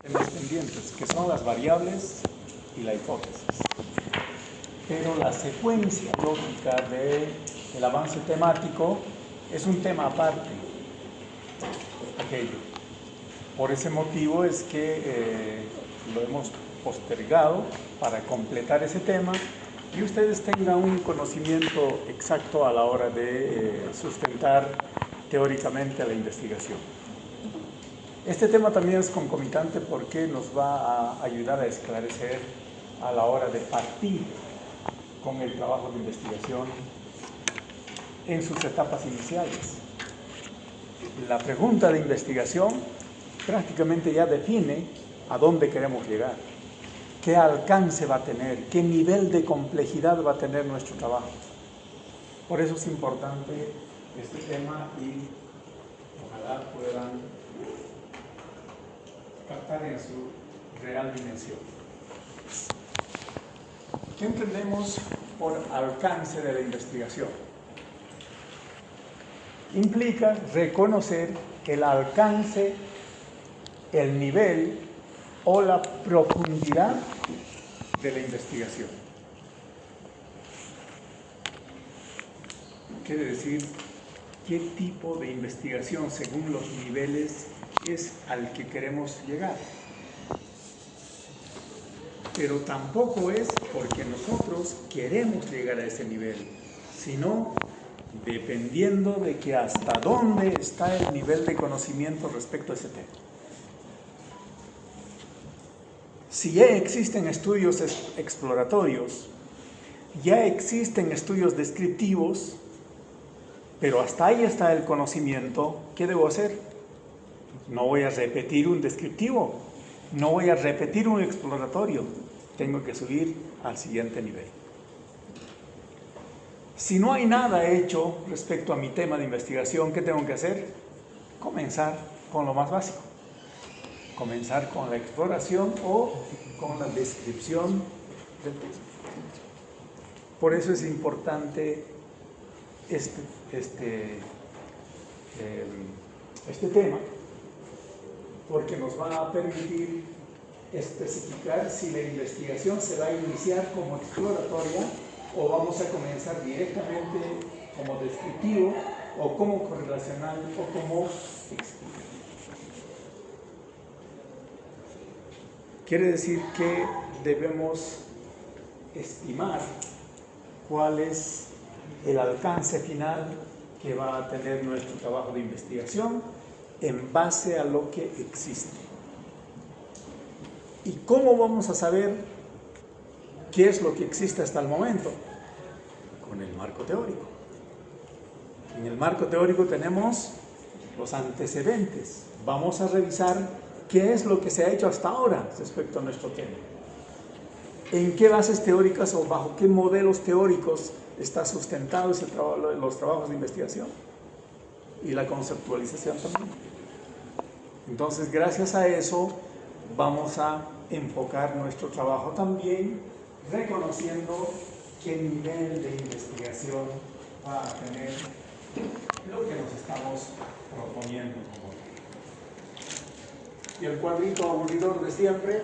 Temas pendientes, que son las variables y la hipótesis. Pero la secuencia lógica del avance temático es un tema aparte, aquello. Por ese motivo es que lo hemos postergado para completar ese tema y ustedes tengan un conocimiento exacto a la hora de sustentar teóricamente la investigación. Este tema también es concomitante porque nos va a ayudar a esclarecer a la hora de partir con el trabajo de investigación en sus etapas iniciales. La pregunta de investigación prácticamente ya define a dónde queremos llegar, qué alcance va a tener, qué nivel de complejidad va a tener nuestro trabajo. Por eso es importante este tema y ojalá puedan captar en su real dimensión. ¿Qué entendemos por alcance de la investigación? Implica reconocer el alcance, el nivel o la profundidad de la investigación. Quiere decir, qué tipo de investigación según los niveles es al que queremos llegar. Pero tampoco es porque nosotros queremos llegar a ese nivel, sino dependiendo de que hasta dónde está el nivel de conocimiento respecto a ese tema. Si ya existen estudios exploratorios, ya existen estudios descriptivos, pero hasta ahí está el conocimiento, ¿qué debo hacer? No voy a repetir un descriptivo, no voy a repetir un exploratorio, tengo que subir al siguiente nivel. Si no hay nada hecho respecto a mi tema de investigación, ¿qué tengo que hacer? Comenzar con lo más básico. Comenzar con la exploración o con la descripción del tema. Por eso es importante este tema, porque nos va a permitir especificar si la investigación se va a iniciar como exploratoria o vamos a comenzar directamente como descriptivo o como correlacional o como explicativa. Quiere decir que debemos estimar cuál es el alcance final que va a tener nuestro trabajo de investigación en base a lo que existe. ¿Y cómo vamos a saber qué es lo que existe hasta el momento? Con el marco teórico. En el marco teórico tenemos los antecedentes. Vamos a revisar qué es lo que se ha hecho hasta ahora respecto a nuestro tema. ¿En qué bases teóricas o bajo qué modelos teóricos está sustentado los trabajos de investigación? Y la conceptualización también. Entonces, gracias a eso, vamos a enfocar nuestro trabajo también reconociendo qué nivel de investigación va a tener lo que nos estamos proponiendo. Y el cuadrito aburridor de siempre,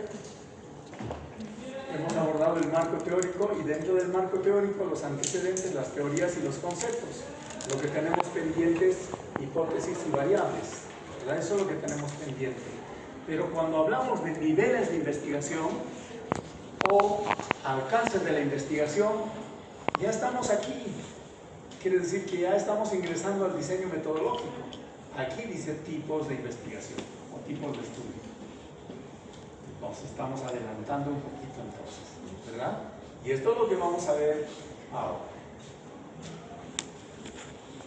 hemos abordado el marco teórico y dentro del marco teórico los antecedentes, las teorías y los conceptos. Lo que tenemos pendientes, hipótesis y variables, ¿verdad? Eso es lo que tenemos pendiente. Pero cuando hablamos de niveles de investigación o alcances de la investigación, ya estamos aquí. Quiere decir que ya estamos ingresando al diseño metodológico. Aquí dice tipos de investigación o tipos de estudio. Entonces estamos adelantando un poquito entonces, ¿verdad? Y esto es lo que vamos a ver ahora.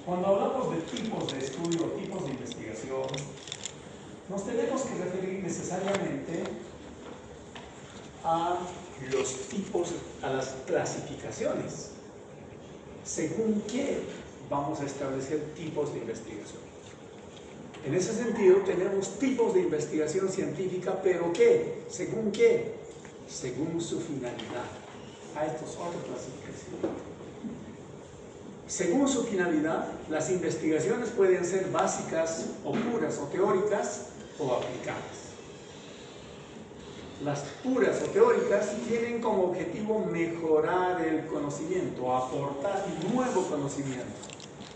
Cuando hablamos de tipos de estudio o tipos de investigación, nos tenemos que referir necesariamente a los tipos, a las clasificaciones. ¿Según qué vamos a establecer tipos de investigación? En ese sentido, tenemos tipos de investigación científica, pero ¿qué? ¿Según qué? Según su finalidad. Esto es otra clasificación. Según su finalidad, las investigaciones pueden ser básicas o puras o teóricas o aplicadas. las puras o teóricas tienen como objetivo mejorar el conocimiento, aportar nuevo conocimiento.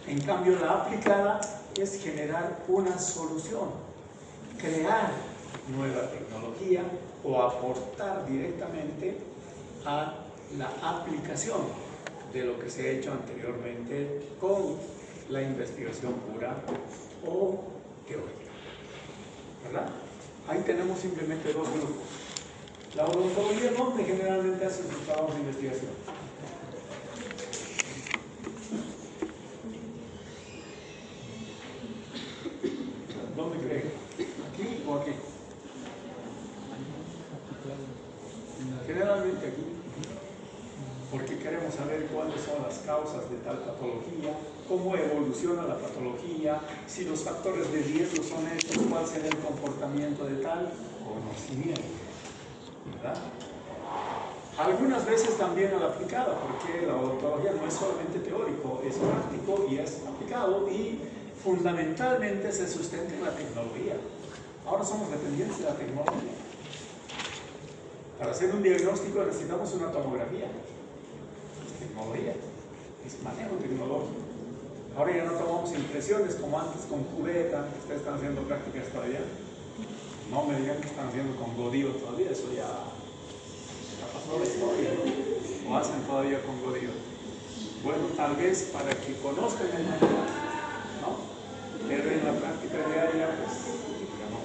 En cambio, la aplicada es generar una solución, crear nueva tecnología o aportar directamente a la aplicación de lo que se ha hecho anteriormente con la investigación pura o teórica, ¿verdad? Ahí tenemos simplemente dos grupos. La odontología, ¿dónde generalmente hace sus trabajos de investigación? ¿Dónde creen? ¿Aquí o aquí? Generalmente aquí, porque queremos saber cuáles son las causas de tal patología, cómo evoluciona la patología, si los factores de riesgo son estos, cuál será el comportamiento de tal conocimiento, ¿verdad? Algunas veces también a la aplicada, porque la odontología no es solamente teórico, es práctico y es aplicado y fundamentalmente se sustenta en la tecnología. Ahora somos dependientes de la tecnología. Para hacer un diagnóstico necesitamos una tomografía. Es tecnología, es manejo tecnológico. Ahora ya no tomamos impresiones como antes con cubeta. Ustedes están haciendo prácticas todavía. No me digan que están haciendo con Godío todavía, eso ya pasó la historia, ¿no? O hacen todavía con Godío. Bueno, tal vez para que conozcan el manejo, ¿no? Pero en la práctica diaria, pues, ya no.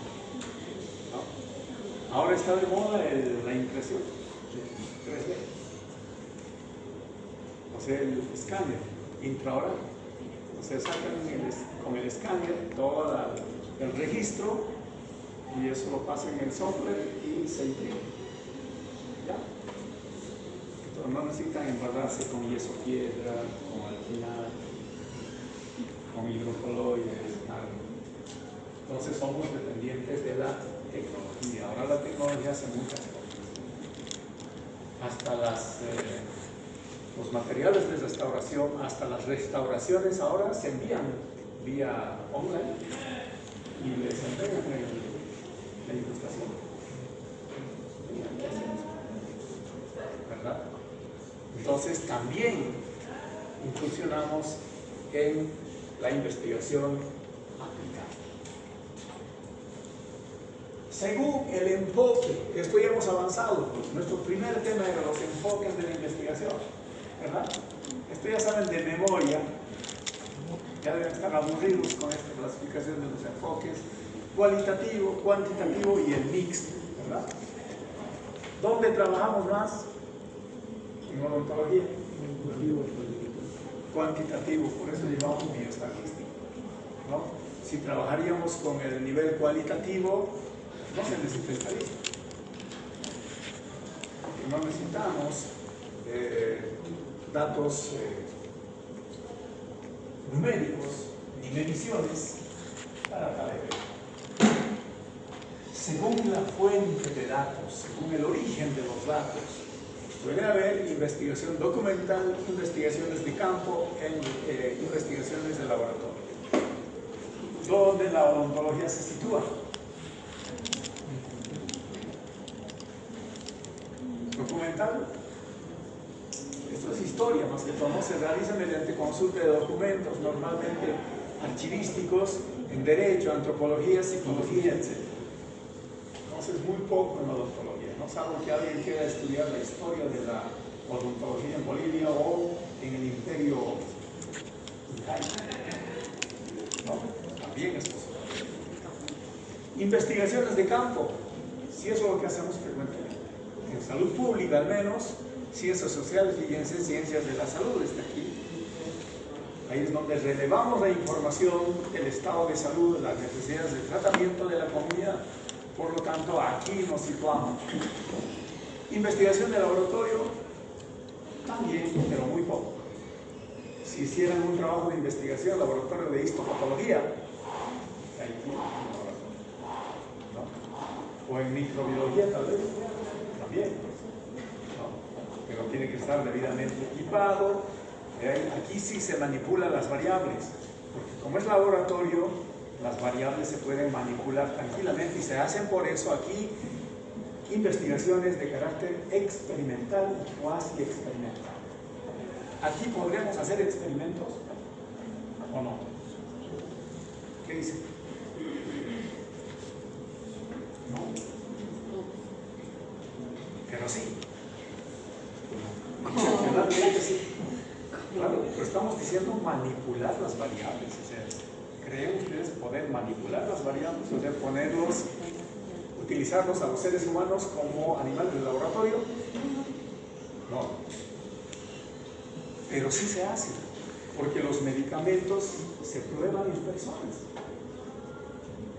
Ahora está de moda la impresión 3D, o sea, el escáner intraoral. O sea, sacan con el escáner todo el registro y eso lo pasan en el software y se imprime. ¿Ya? Entonces no necesitan embarrarse con yeso piedra, con alquilar, con hidrocoloides, nada. Entonces somos dependientes de la tecnología. Ahora la tecnología hace muchas cosas. Hasta los materiales de restauración, hasta las restauraciones ahora se envían vía online y les entregan la ilustración. ¿Verdad? Entonces también incursionamos en la investigación aplicada. Según el enfoque, esto ya hemos avanzado, nuestro primer tema era los enfoques de la investigación, ¿verdad? Esto ya saben de memoria, ya deben estar aburridos con esta clasificación de los enfoques, cualitativo, cuantitativo y el mixto, ¿verdad? ¿Dónde trabajamos más? En odontología. Cuantitativo, por eso llevamos bioestadística, ¿no? Si trabajaríamos con el nivel cualitativo, no se necesita estadística. Porque no necesitamos datos numéricos ni mediciones para tal efecto. Según la fuente de datos, según el origen de los datos, puede haber investigación documental, investigaciones de campo, investigaciones de laboratorio. ¿Dónde la odontología se sitúa? Documental. Esto es historia, más que todo se realiza mediante consulta de documentos, normalmente archivísticos, en derecho, antropología, psicología, etc. Entonces, muy poco en odontología, ¿no? Salvo que alguien quiera estudiar la historia de la odontología en Bolivia o en el Imperio Incaico, ¿no? También es posible. Investigaciones de campo, si eso es lo que hacemos frecuentemente. En salud pública, al menos, ciencias sociales, ciencias de la salud, está aquí. Ahí es donde relevamos la información del estado de salud, de las necesidades de tratamiento de la comunidad. Por lo tanto, aquí nos situamos. Investigación de laboratorio, también, pero muy poco. Si hicieran un trabajo de investigación, laboratorio de histopatología, ahí tienen un laboratorio, ¿no? O en microbiología, tal vez, también, ¿no? Pero tiene que estar debidamente equipado. Aquí sí se manipulan las variables, porque como es laboratorio, las variables se pueden manipular tranquilamente y se hacen por eso aquí investigaciones de carácter experimental y cuasi experimental. ¿Aquí podríamos hacer experimentos o no? ¿Qué dice? No. Pero sí. Excepcionalmente sí. Claro, pero estamos diciendo manipular las variables. O sea, ¿creen ustedes poder manipular las variables? O sea, utilizarlos a los seres humanos como animales de laboratorio? No. Pero sí se hace, porque los medicamentos se prueban en personas.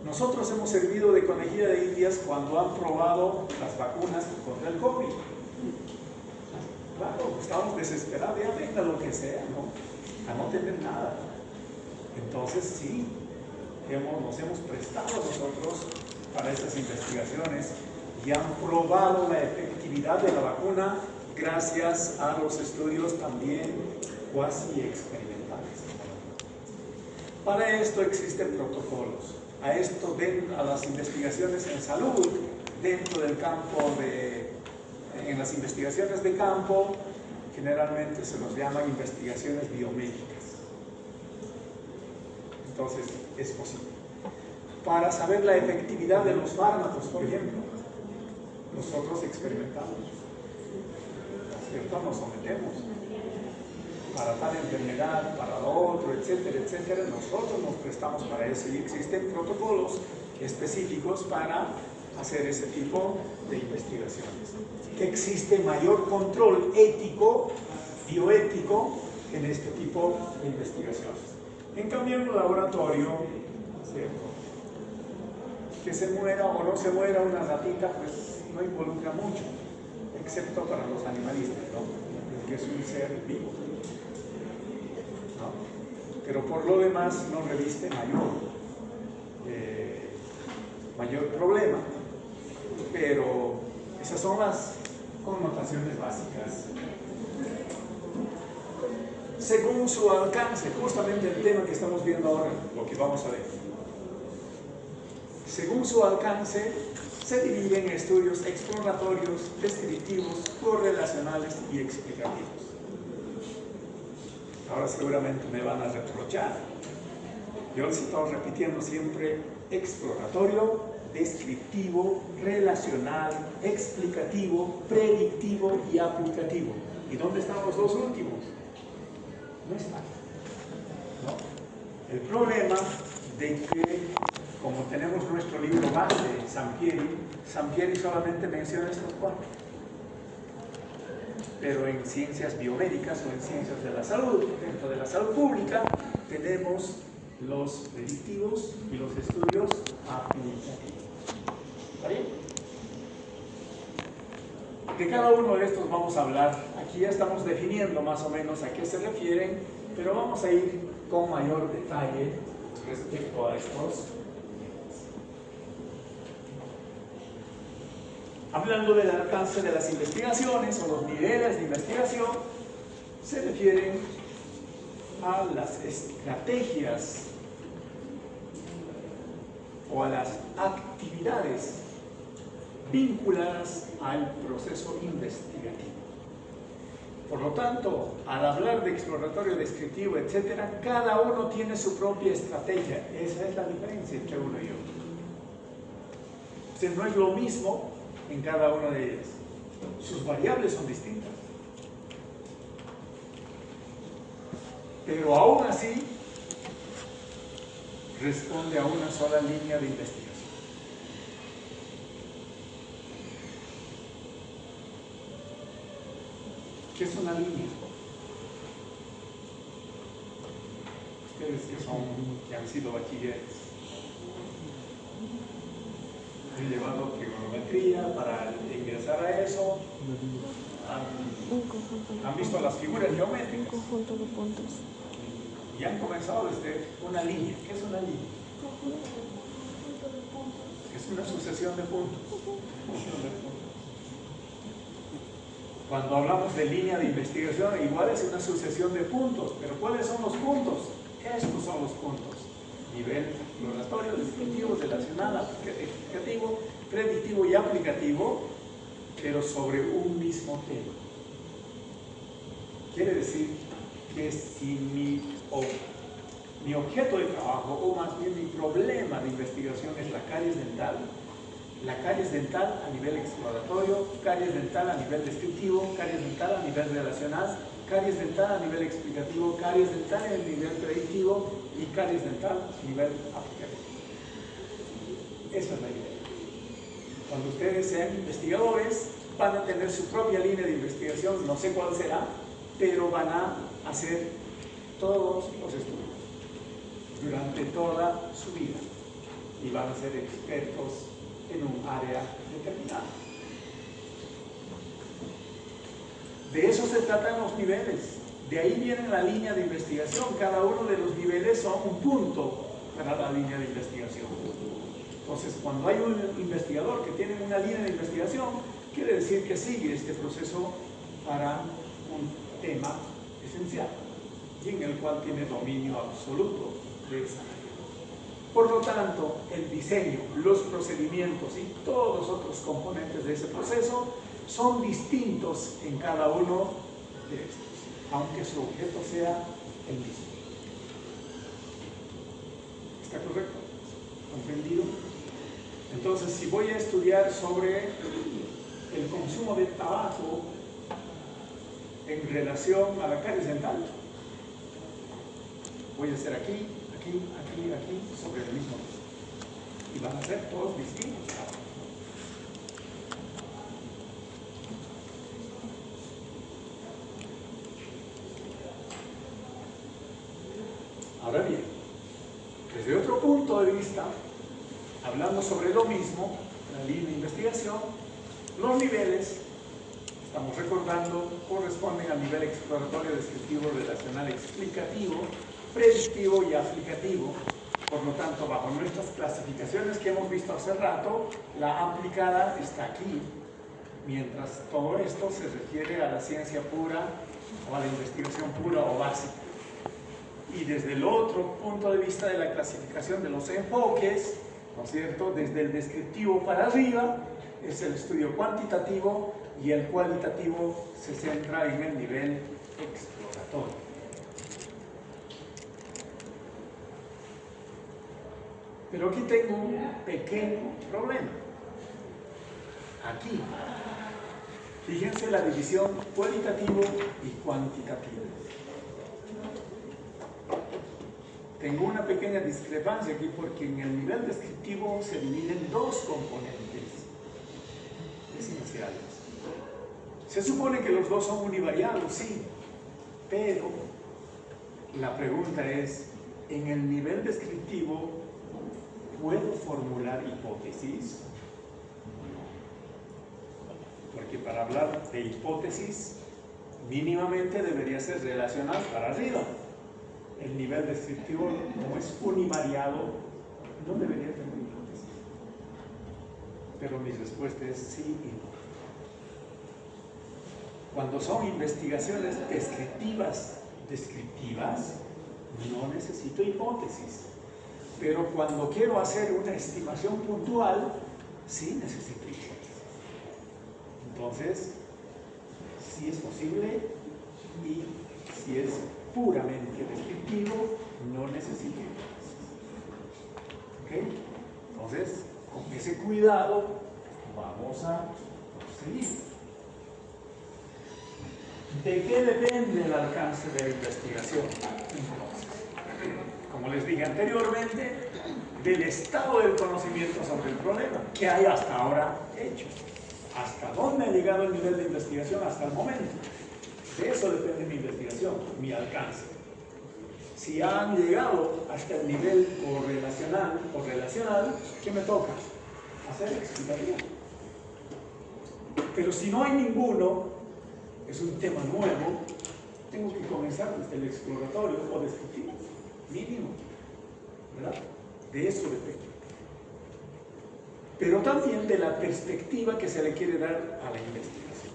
Nosotros hemos servido de conejilla de indias cuando han probado las vacunas contra el COVID. Claro, estamos desesperados, ya venga lo que sea, ¿no? A no tener nada. Entonces sí, nos hemos prestado nosotros para estas investigaciones y han probado la efectividad de la vacuna gracias a los estudios también cuasi experimentales. Para esto existen protocolos. A las investigaciones en salud, dentro del campo en las investigaciones de campo, generalmente se nos llaman investigaciones biomédicas. Entonces, es posible. Para saber la efectividad de los fármacos, por ejemplo, nosotros experimentamos, ¿cierto? Nos sometemos para tal enfermedad, para lo otro, etcétera, etcétera. Nosotros nos prestamos para eso y existen protocolos específicos para hacer ese tipo de investigaciones. Existe mayor control ético, bioético, en este tipo de investigaciones. En cambio, en un laboratorio, ¿cierto?, que se muera o no se muera una ratita, pues no involucra mucho, excepto para los animalistas, ¿no?, que es un ser vivo, ¿no? Pero por lo demás no reviste mayor problema. Pero esas son las connotaciones básicas. Según su alcance, justamente el tema que estamos viendo ahora, lo que vamos a ver. Según su alcance, se divide en estudios exploratorios, descriptivos, correlacionales y explicativos. Ahora seguramente me van a reprochar. Yo les estoy repitiendo siempre exploratorio, descriptivo, relacional, explicativo, predictivo y aplicativo. ¿Y dónde están los dos últimos? No están, ¿no? El problema de que, como tenemos nuestro libro base, Sampieri solamente menciona estos cuatro. Pero en ciencias biomédicas o en ciencias de la salud, dentro de la salud pública, tenemos los predictivos y los estudios aplicativos. ¿Está bien? De cada uno de estos vamos a hablar. Aquí ya estamos definiendo más o menos a qué se refieren, pero vamos a ir con mayor detalle respecto a estos. Hablando del alcance de las investigaciones o los niveles de investigación, se refieren a las estrategias o a las actividades vinculadas al proceso investigativo. Por lo tanto, al hablar de exploratorio, descriptivo, etcétera, cada uno tiene su propia estrategia. Esa es la diferencia entre uno y otro. O sea, no es lo mismo en cada una de ellas. Sus variables son distintas. Pero aún así, responde a una sola línea de investigación. ¿Qué es una línea? Ustedes que han sido bachilleres, han llevado trigonometría para ingresar a eso, han visto las figuras geométricas. Un conjunto de puntos. Y han comenzado desde una línea. ¿Qué es una línea? Es una sucesión de puntos. Cuando hablamos de línea de investigación, igual es una sucesión de puntos. Pero ¿cuáles son los puntos? Estos son los puntos. Nivel exploratorio, descriptivo, relacional, explicativo, predictivo y aplicativo. pero sobre un mismo tema. Quiere decir que si mi objeto de trabajo, o más bien mi problema de investigación es la caries dental a nivel exploratorio, caries dental a nivel descriptivo, caries dental a nivel relacional, caries dental a nivel explicativo, caries dental a nivel predictivo y caries dental a nivel aplicativo. Esa es la idea. Cuando ustedes sean investigadores, van a tener su propia línea de investigación, no sé cuál será, pero van a hacer todos los estudios durante toda su vida y van a ser expertos en un área determinada. De eso se tratan los niveles. De ahí viene la línea de investigación. Cada uno de los niveles son un punto para la línea de investigación. Entonces, cuando hay un investigador que tiene una línea de investigación, quiere decir que sigue este proceso para un tema esencial y en el cual tiene dominio absoluto de esa área. Por lo tanto, el diseño, los procedimientos y todos los otros componentes de ese proceso son distintos en cada uno de estos, aunque su objeto sea el mismo. ¿Está correcto? ¿Comprendido? Entonces, si voy a estudiar sobre el consumo de tabaco en relación a la caries dental, voy a hacer aquí, sobre el mismo tema. Y van a ser todos distintos. Ahora bien, desde otro punto de vista, hablando sobre lo mismo, la línea de investigación, los niveles, estamos recordando, corresponden al nivel exploratorio, descriptivo, relacional, explicativo, predictivo y aplicativo. Por lo tanto, bajo nuestras clasificaciones que hemos visto hace rato, la aplicada está aquí, mientras todo esto se refiere a la ciencia pura o a la investigación pura o básica. Y desde el otro punto de vista de la clasificación de los enfoques, ¿no es cierto?, desde el descriptivo para arriba, es el estudio cuantitativo y el cualitativo se centra en el nivel exploratorio. Pero aquí tengo un pequeño problema. Aquí, fíjense la división cualitativo y cuantitativo. Tengo una pequeña discrepancia aquí porque en el nivel descriptivo se dividen dos componentes esenciales. Se supone que los dos son univariados, sí, pero la pregunta es, ¿en el nivel descriptivo puedo formular hipótesis? Porque para hablar de hipótesis, mínimamente debería ser relacional para arriba. El nivel descriptivo, como es univariado, no debería tener hipótesis. Pero mi respuesta es sí y no. Cuando son investigaciones descriptivas, no necesito hipótesis. Pero cuando quiero hacer una estimación puntual, sí necesito hipótesis. Entonces, sí es posible y si es puramente descriptivo, no necesito hipótesis. ¿Ok? Entonces, con ese cuidado, vamos a proseguir. ¿De qué depende el alcance de la investigación? Entonces, como les dije anteriormente, del estado del conocimiento sobre el problema que hay hasta ahora hecho. ¿Hasta dónde ha llegado el nivel de investigación hasta el momento? De eso depende mi investigación, mi alcance. Si han llegado hasta el nivel correlacional, ¿qué me toca? Hacer explicación. Pero si no hay ninguno, es un tema nuevo, tengo que comenzar desde el exploratorio o descriptivo, mínimo, ¿verdad? De eso depende. Pero también de la perspectiva que se le quiere dar a la investigación.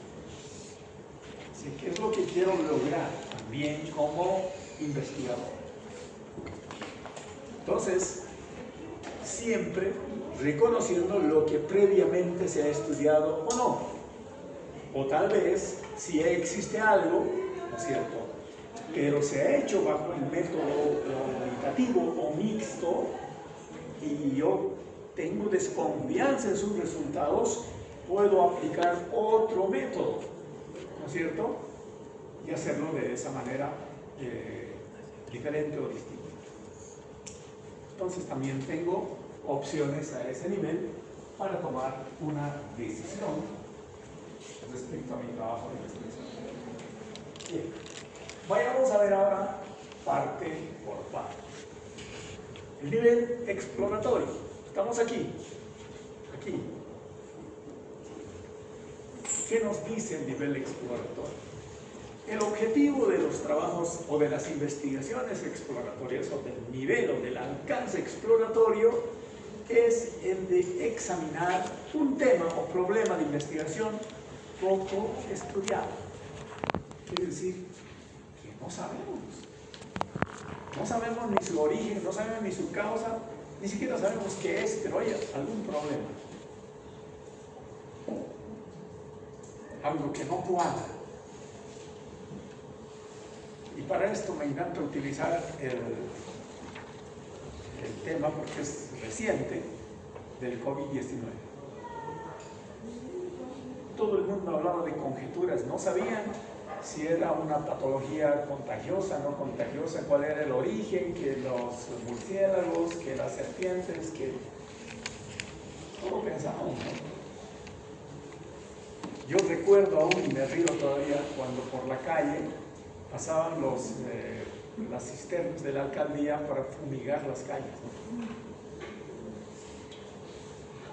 Así que es lo que quiero lograr también como investigador. Entonces, siempre reconociendo lo que previamente se ha estudiado o no. O tal vez si existe algo, ¿no es cierto?, pero se ha hecho bajo el método cualitativo o mixto y yo tengo desconfianza en sus resultados, puedo aplicar otro método, ¿no es cierto?, y hacerlo de esa manera diferente o distinta. Entonces también tengo opciones a ese nivel para tomar una decisión respecto a mi trabajo de investigación. Bien, vayamos a ver ahora parte por parte. El nivel exploratorio. Estamos aquí. ¿Qué nos dice el nivel exploratorio? El objetivo de los trabajos o de las investigaciones exploratorias o del nivel o del alcance exploratorio es el de examinar un tema o problema de investigación poco estudiado. Quiere decir que no sabemos. No sabemos ni su origen, no sabemos ni su causa, ni siquiera sabemos qué es, pero hay algún problema. Algo que no cuadra. Y para esto me encanta utilizar el tema, porque es reciente, del COVID-19. Todo el mundo hablaba de conjeturas, no sabían si era una patología contagiosa, no contagiosa, cuál era el origen, que los murciélagos, que las serpientes, que todo pensábamos, ¿no? Yo recuerdo aún, y me río todavía, cuando por la calle pasaban las cisternas de la alcaldía para fumigar las calles,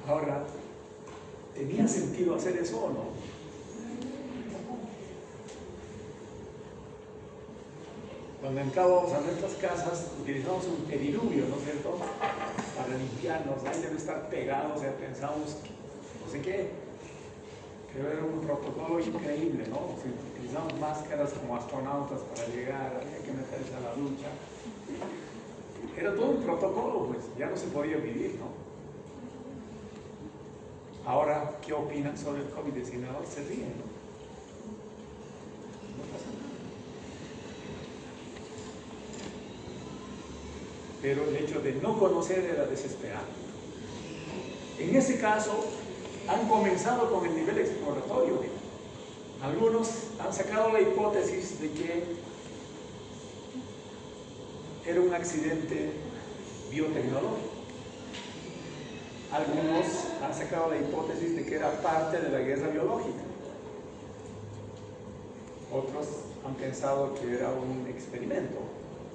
¿no? Ahora, ¿tenía sentido hacer eso o no? Cuando entrábamos a nuestras casas, utilizamos un pediluvio, ¿no es cierto?, para limpiarnos. Ahí debe estar pegado, o sea, pensamos, no sé qué, pero era un protocolo increíble, ¿no? Si utilizamos máscaras como astronautas para llegar, había que meterse a la ducha. Era todo un protocolo, pues ya no se podía vivir, ¿no? Ahora, ¿qué opinan sobre el COVID-19? Se ríen, ¿no? No pasa nada. Pero el hecho de no conocer era desesperante. En ese caso, han comenzado con el nivel exploratorio. Algunos han sacado la hipótesis de que era un accidente biotecnológico. Algunos han sacado la hipótesis de que era parte de la guerra biológica. Otros han pensado que era un experimento,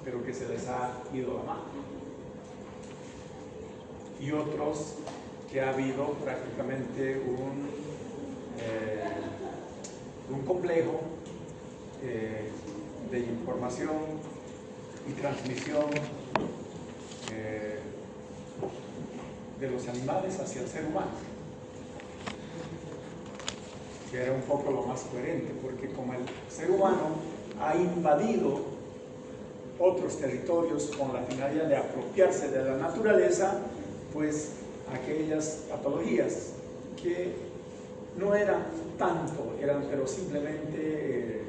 pero que se les ha ido la mano. Y otros que ha habido prácticamente un complejo de información y transmisión de los animales hacia el ser humano, que era un poco lo más coherente, porque como el ser humano ha invadido otros territorios con la finalidad de apropiarse de la naturaleza, pues aquellas patologías que no eran tanto, eran pero simplemente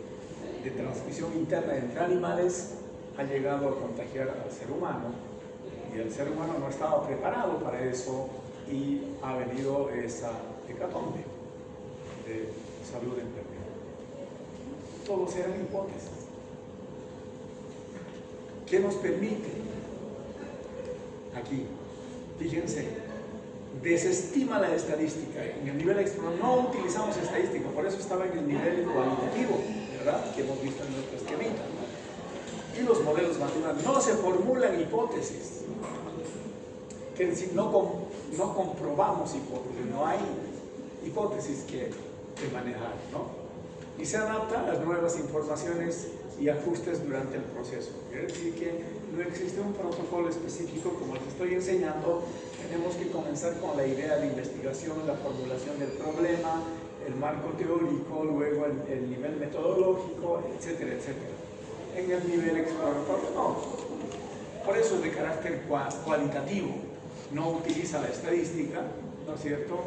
de transmisión interna entre animales, ha llegado a contagiar al ser humano, y el ser humano no estaba preparado para eso, y ha venido esa hecatombe de salud en pérdida. Todos eran hipótesis. ¿Qué nos permite? Aquí, fíjense, desestima la estadística. En el nivel exploratorio no utilizamos estadística, por eso estaba en el nivel cualitativo, ¿verdad?, que hemos visto en nuestra esquemita, ¿no? Y los modelos matemáticos no se formulan hipótesis, es decir, no comprobamos hipótesis, no hay hipótesis que manejar, ¿no? Y se adapta a las nuevas informaciones y ajustes durante el proceso. Quiere decir que no existe un protocolo específico como les estoy enseñando. Tenemos que comenzar con la idea de investigación, la formulación del problema, el marco teórico, luego el nivel metodológico, etcétera, etcétera. En el nivel exploratorio no. Por eso es de carácter cualitativo. No utiliza la estadística, ¿no es cierto?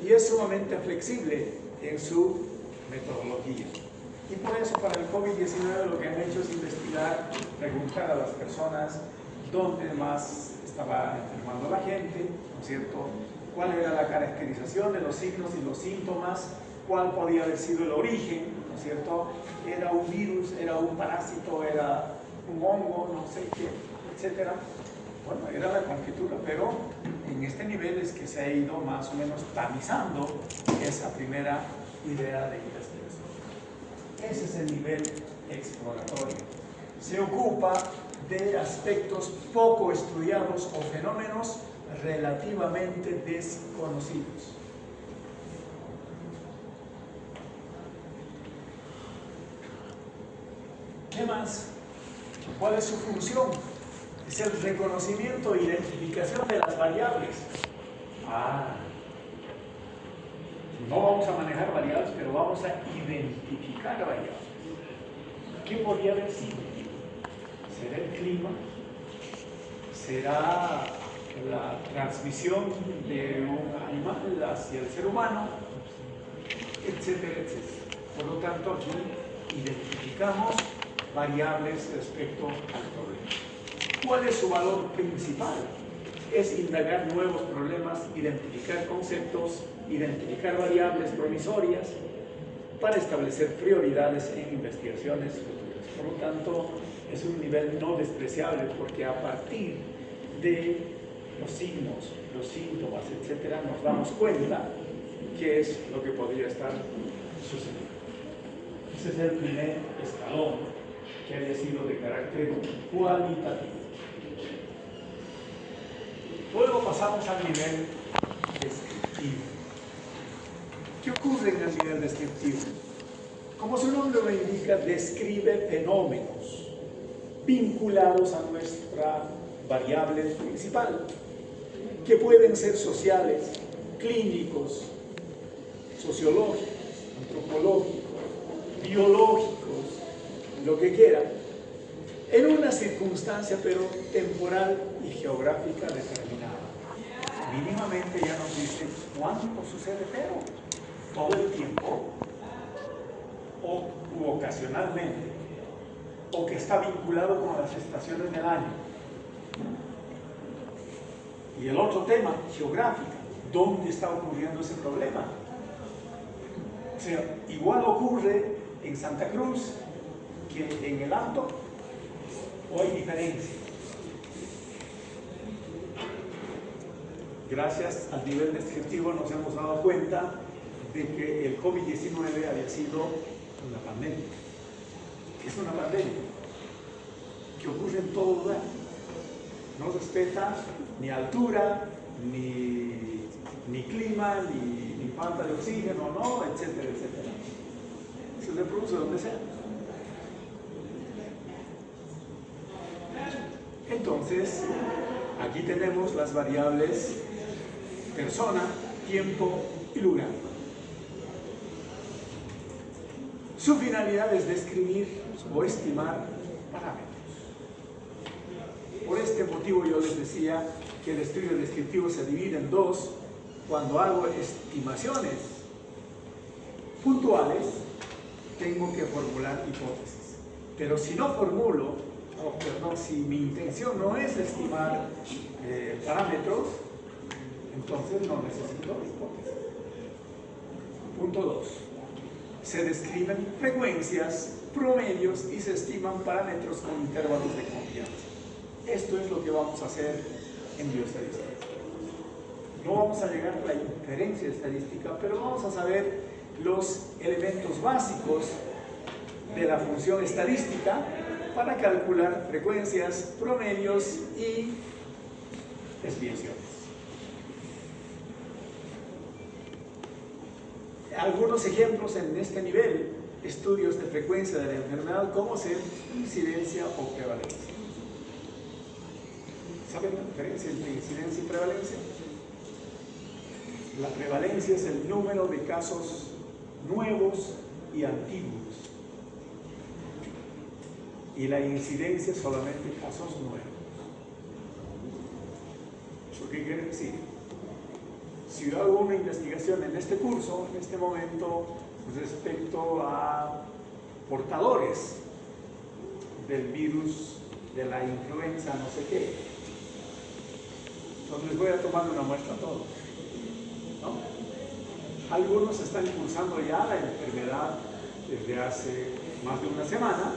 Y es sumamente flexible en su metodología. Y por eso para el COVID-19 lo que han hecho es investigar, preguntar a las personas dónde más estaba enfermando la gente, ¿no es cierto? Cuál era la caracterización de los signos y los síntomas, cuál podía haber sido el origen, ¿no es cierto? Era un virus, era un parásito, era un hongo, no sé qué, etcétera. Bueno, era la conjetura, pero en este nivel es que se ha ido más o menos tamizando esa primera idea de investigación. Ese es el nivel exploratorio. Se ocupa de aspectos poco estudiados o fenómenos relativamente desconocidos. ¿Qué más? ¿Cuál es su función? Es el reconocimiento e identificación de las variables. No vamos a manejar variables, pero vamos a identificar variables. ¿Qué podría haber sido? ¿Será el clima? ¿Será la transmisión de un animal hacia el ser humano? Etcétera, etcétera. Por lo tanto, aquí identificamos variables respecto al problema. ¿Cuál es su valor principal? Es indagar nuevos problemas, identificar conceptos, identificar variables promisorias para establecer prioridades en investigaciones futuras. Por lo tanto, es un nivel no despreciable porque a partir de los signos, los síntomas, etcétera, nos damos cuenta qué es lo que podría estar sucediendo. Ese es el primer escalón que haya sido de carácter cualitativo. Luego pasamos al nivel descriptivo. ¿Qué ocurre en el nivel descriptivo? Como su nombre lo indica, describe fenómenos vinculados a nuestra variable principal, que pueden ser sociales, clínicos, sociológicos, antropológicos, biológicos, lo que quieran, en una circunstancia pero temporal y geográfica determinada. Mínimamente ya nos dice cuándo sucede, pero todo el tiempo o ocasionalmente, o que está vinculado con las estaciones del año. Y el otro tema, geográfica, ¿dónde está ocurriendo ese problema? O sea, igual ocurre en Santa Cruz que en el Alto, o hay diferencia. Gracias al nivel descriptivo nos hemos dado cuenta de que el COVID-19 había sido una pandemia. Es una pandemia que ocurre en todo lugar. No respeta ni altura, ni clima, ni falta de oxígeno, ¿no? Etcétera, etcétera. Se reproduce donde sea. Entonces, aquí tenemos las variables persona, tiempo y lugar. Su finalidad es describir o estimar parámetros. Por este motivo yo les decía que el estudio descriptivo se divide en dos. Cuando hago estimaciones puntuales, tengo que formular hipótesis. Pero si no formulo, si mi intención no es estimar parámetros, entonces no necesito hipótesis. Punto 2. Se describen frecuencias, promedios y se estiman parámetros con intervalos de confianza. Esto es lo que vamos a hacer en bioestadística. No vamos a llegar a la inferencia estadística, pero vamos a saber los elementos básicos de la función estadística para calcular frecuencias, promedios y desviaciones. Algunos ejemplos en este nivel: estudios de frecuencia de la enfermedad, como ser incidencia o prevalencia. ¿Saben la diferencia entre incidencia y prevalencia? La prevalencia es el número de casos nuevos y antiguos, y la incidencia solamente casos nuevos. ¿Eso qué quiere decir? si yo hago una investigación en este curso, en este momento, respecto a portadores del virus de la influenza, no sé qué, entonces les voy a tomar una muestra a todos, ¿no? Algunos están cursando ya la enfermedad desde hace más de una semana,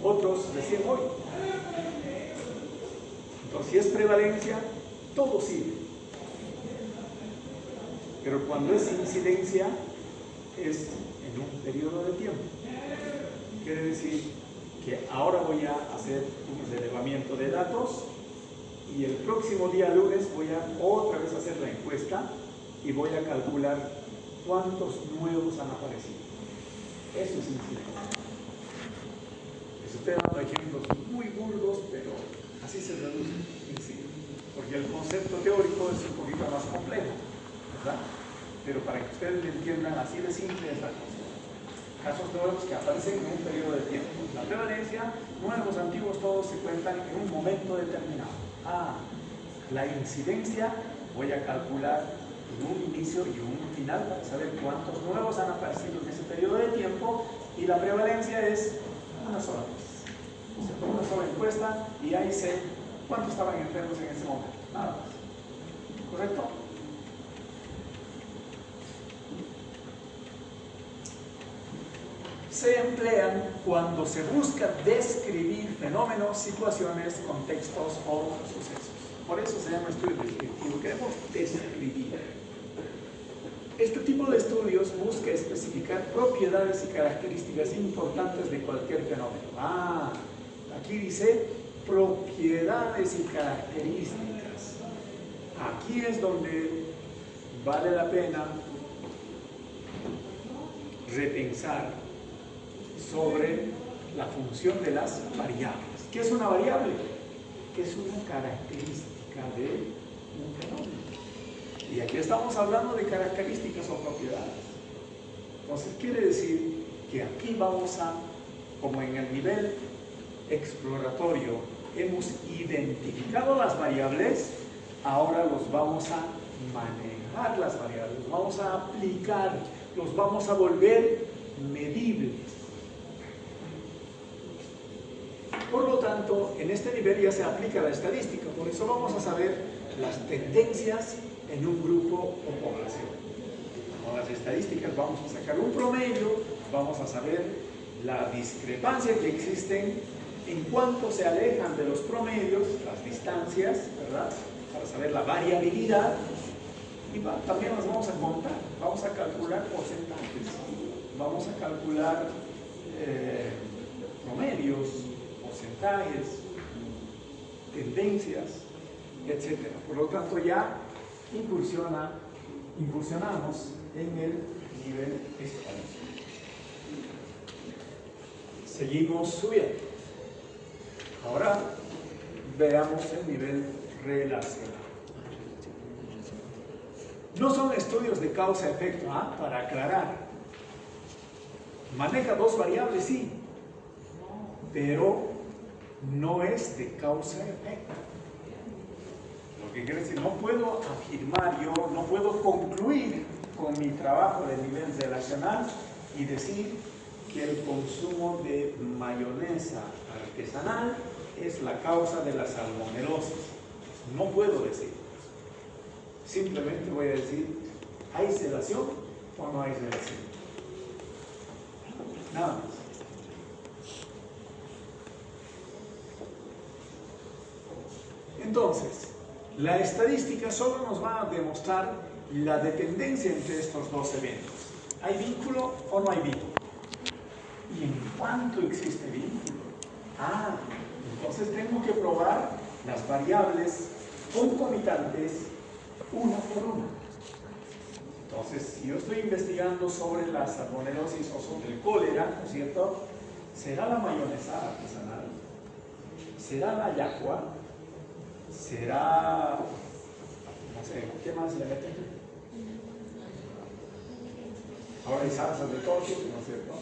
otros recién hoy. Entonces, si es prevalencia, todo sirve. Pero cuando es incidencia, es en un periodo de tiempo. Quiere decir que ahora voy a hacer un relevamiento de datos y el próximo día lunes voy a otra vez hacer la encuesta y voy a calcular cuántos nuevos han aparecido. Eso es incidencia. Estoy dando ejemplos muy burdos, pero así se reduce en sí. Porque el concepto teórico es un poquito más complejo, ¿verdad? Pero para que ustedes me entiendan, así de simple es la cosa. Casos nuevos que aparecen en un periodo de tiempo. La prevalencia, nuevos, antiguos, todos se cuentan en un momento determinado. La incidencia voy a calcular un inicio y un final para saber cuántos nuevos han aparecido en ese periodo de tiempo, y la prevalencia es una sola vez. O sea, una sola encuesta y ahí sé cuántos estaban enfermos en ese momento. Nada más. ¿Correcto? Se emplean cuando se busca describir fenómenos, situaciones, contextos o sucesos. Por eso se llama estudio descriptivo. Queremos describir. Este tipo de estudios busca especificar propiedades y características importantes de cualquier fenómeno. Aquí dice propiedades y características. Aquí es donde vale la pena repensar sobre la función de las variables. ¿Qué es una variable? Que es una característica de un fenómeno. Y aquí estamos hablando de características o propiedades. Entonces quiere decir que aquí vamos a, como en el nivel exploratorio, hemos identificado las variables, ahora los vamos a manejar las variables, los vamos a aplicar, los vamos a volver medibles. Por lo tanto, en este nivel ya se aplica la estadística, por eso vamos a saber las tendencias en un grupo o población. Con las estadísticas vamos a sacar un promedio, vamos a saber la discrepancia que existen en cuánto se alejan de los promedios, las distancias, ¿verdad? Para saber la variabilidad, y también las vamos a contar, vamos a calcular porcentajes, vamos a calcular promedios, porcentajes, tendencias, etc. Por lo tanto, ya incursionamos en el nivel estadístico. Seguimos subiendo. Ahora veamos el nivel relacional. No son estudios de causa-efecto, para aclarar. Maneja dos variables, sí, pero no es de causa-efecto. Lo que quiere decir, no puedo afirmar yo, no puedo concluir con mi trabajo de nivel relacional y decir que el consumo de mayonesa artesanal es la causa de la salmonelosis. No puedo decir. Simplemente voy a decir, ¿hay relación o no hay relación? Nada más. Entonces, la estadística solo nos va a demostrar la dependencia entre estos dos eventos. ¿Hay vínculo o no hay vínculo? ¿Y en cuánto existe vínculo? Entonces tengo que probar las variables concomitantes una por una. Entonces, si yo estoy investigando sobre la salmonelosis o sobre el cólera, ¿no es cierto? ¿Será la mayonesa artesanal? ¿Será la yacua? ¿Será, no sé, qué más le meten? Ahora hay salsas de todo tipo, ¿no es cierto?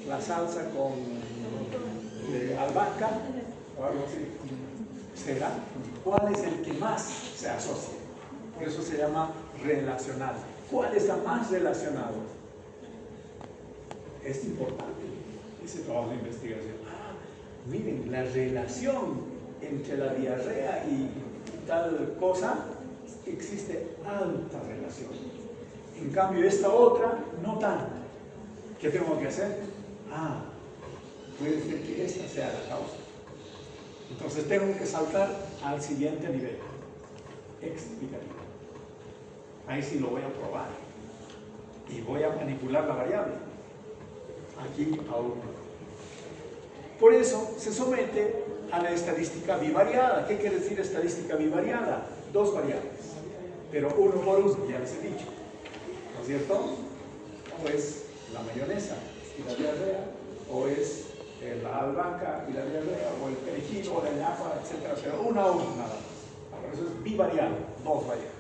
La salsa con albahaca o algo así. ¿Será? ¿Cuál es el que más se asocia? Por eso se llama relacional. ¿Cuál está más relacionado? Es importante ese trabajo de investigación. Miren, la relación entre la diarrea y tal cosa, existe alta relación. En cambio, esta otra, no tanto. ¿Qué tengo que hacer? Puede ser que esta sea la causa. Entonces tengo que saltar al siguiente nivel, explicativo. Ahí sí lo voy a probar y voy a manipular la variable. Aquí aún no. Por eso se somete a la estadística bivariada. ¿Qué quiere decir estadística bivariada? Dos variables, pero uno por uno, ya les he dicho, ¿no es cierto? O es la mayonesa y la diarrea, o es la albahaca y la diarrea, o el perejil o la ñapa, etc. Pero una a una nada más. Por eso es bivariado, dos variables.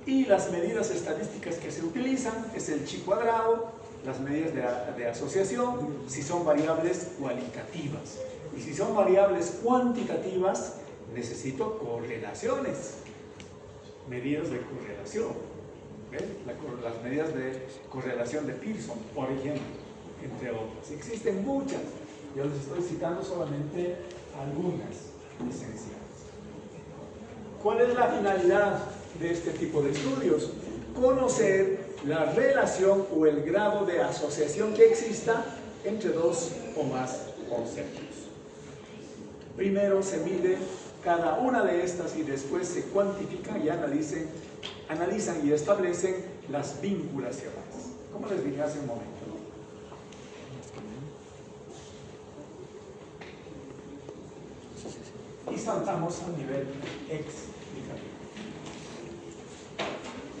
Y las medidas estadísticas que se utilizan es el chi cuadrado, las medidas de asociación, si son variables cualitativas. Y si son variables cuantitativas, necesito correlaciones, medidas de correlación. ¿Ven? Las medidas de correlación de Pearson, por ejemplo, entre otras. Existen muchas, yo les estoy citando solamente algunas esenciales. ¿Cuál es la finalidad de este tipo de estudios? Conocer la relación o el grado de asociación que exista entre dos o más conceptos. Primero se mide cada una de estas y después se cuantifican y analizan y establecen las vinculaciones. Como les dije hace un momento, ¿no? Y saltamos al nivel explicativo.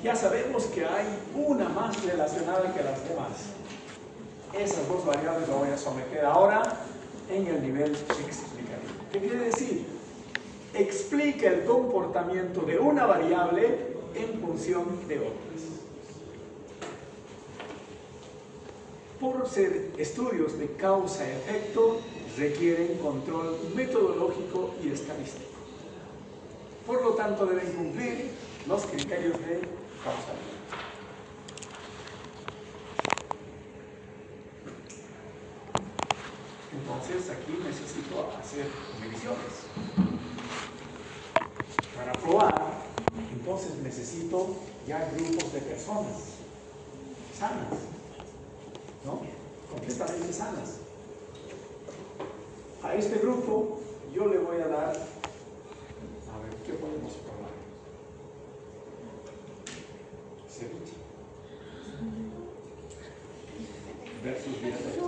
Ya sabemos que hay una más relacionada que las demás. Esas dos variables las voy a someter ahora en el nivel explicativo. ¿Qué quiere decir? Explica el comportamiento de una variable en función de otras. Por ser estudios de causa-efecto, requieren control metodológico y estadístico. Por lo tanto, deben cumplir los criterios de causalidad. Entonces, aquí necesito hacer mediciones. Para probar, entonces necesito ya grupos de personas sanas, ¿no? Completamente sanas. A este grupo yo le voy a dar, a ver, ¿qué podemos probar? Ceviche versus diarrea.